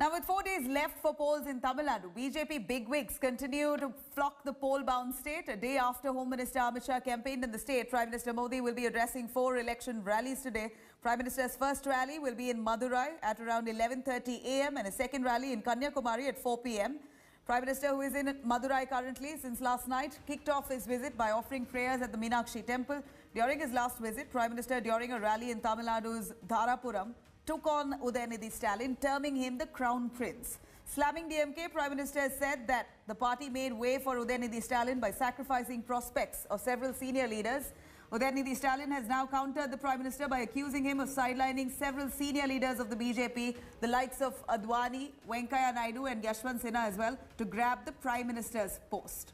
Now, with 4 days left for polls in Tamil Nadu, BJP bigwigs continue to flock the poll-bound state. A day after Home Minister Amit Shah campaigned in the state, Prime Minister Modi will be addressing 4 election rallies today. Prime Minister's first rally will be in Madurai at around 11:30 a.m. and a second rally in Kanyakumari at 4 p.m. Prime Minister, who is in Madurai currently since last night, kicked off his visit by offering prayers at the Meenakshi temple. During his last visit, Prime Minister, during a rally in Tamil Nadu's Dharapuram, took on Udayanidhi Stalin, terming him the Crown Prince. Slamming DMK, Prime Minister has said that the party made way for Udayanidhi Stalin by sacrificing prospects of several senior leaders. Udayanidhi Stalin has now countered the Prime Minister by accusing him of sidelining several senior leaders of the BJP, the likes of Advani, Venkaiah Naidu and Yashwant Sinha as well, to grab the Prime Minister's post.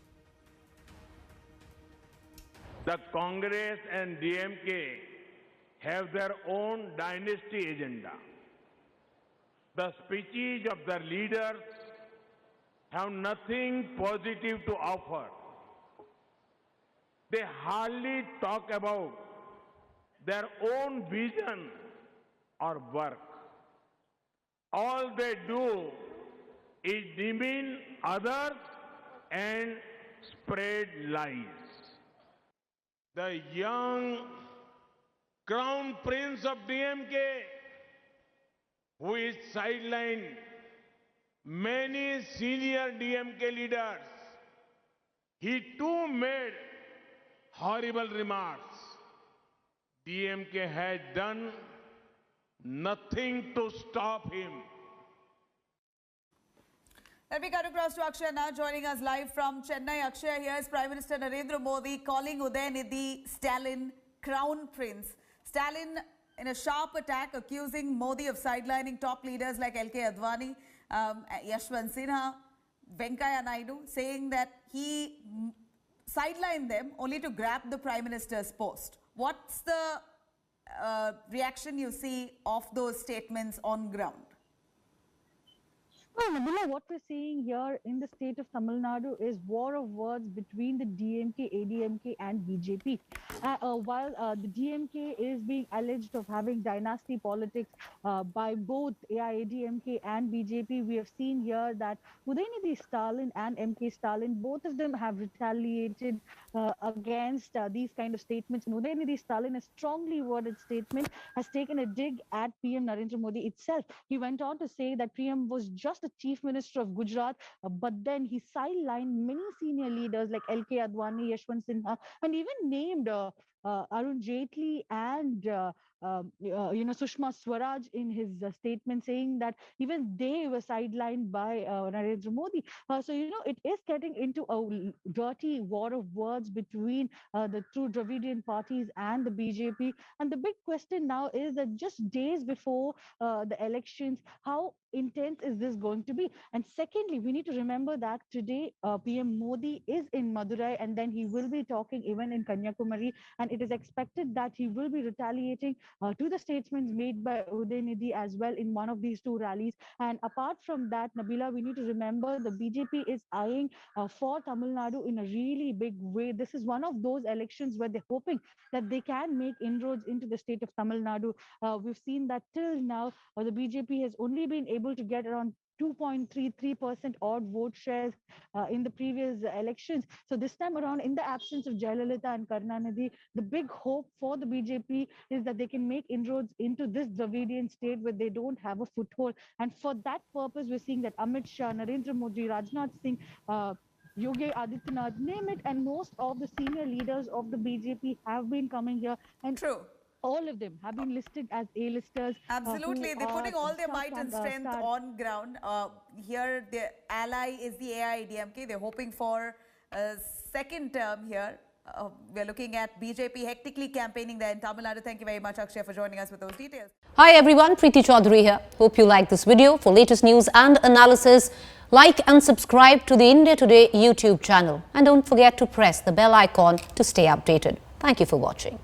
The Congress and DMK have their own dynasty agenda. The speeches of their leaders have nothing positive to offer. They hardly talk about their own vision or work. All they do is demean others and spread lies. The young Crown Prince of DMK, who is sidelined many senior DMK leaders, he too made horrible remarks. DMK has done nothing to stop him. Let me cut across to Akshay now, joining us live from Chennai. Akshay, here's Prime Minister Narendra Modi calling Udayanidhi Stalin Crown Prince. Stalin, in a sharp attack, accusing Modi of sidelining top leaders like L.K. Advani, Yashwant Sinha, Venkaiah Naidu, saying that he sidelined them only to grab the Prime Minister's post. What's the reaction you see of those statements on ground? Well, Nabila, what we're seeing here in the state of Tamil Nadu is war of words between the DMK, ADMK and BJP. While the DMK is being alleged of having dynasty politics by both AIADMK and BJP, we have seen here that Udayanidhi Stalin and MK Stalin, both of them have retaliated against these kind of statements. And Udayanidhi Stalin, a strongly worded statement, has taken a dig at PM Narendra Modi itself. He went on to say that PM was just the Chief Minister of Gujarat, but then he sidelined many senior leaders like L.K. Advani, Yashwant Sinha, and even named Arun Jaitley and Sushma Swaraj in his statement, saying that even they were sidelined by Narendra Modi. So, it is getting into a dirty war of words between the two Dravidian parties and the BJP. And the big question now is that just days before the elections, how intense is this going to be? And secondly, we need to remember that today PM Modi is in Madurai, and then he will be talking even in Kanyakumari, and it is expected that he will be retaliating to the statements made by Udayanidhi as well in one of these two rallies. And apart from that, Nabila, we need to remember the BJP is eyeing for Tamil Nadu in a really big way. This is one of those elections where they're hoping that they can make inroads into the state of Tamil Nadu. We've seen that till now, the BJP has only been able to get around 2.33% odd vote shares in the previous elections. So this time around, in the absence of Jayalalitha and Karunanidhi, the big hope for the BJP is that they can make inroads into this Dravidian state where they don't have a foothold. And for that purpose, we're seeing that Amit Shah, Narendra Modi, Rajnath Singh, Yogi Adityanath, name it, and most of the senior leaders of the BJP have been coming here. And True. All of them have been listed as A-listers. Absolutely. They're putting all their might and strength on ground. Here, their ally is the AIADMK. They're hoping for a second term here. We're looking at BJP hectically campaigning there in Tamil Nadu. Thank you very much, Akshay, for joining us with those details. Hi everyone, Preeti Chaudhary here. Hope you like this video. For latest news and analysis, like and subscribe to the India Today YouTube channel. And don't forget to press the bell icon to stay updated. Thank you for watching.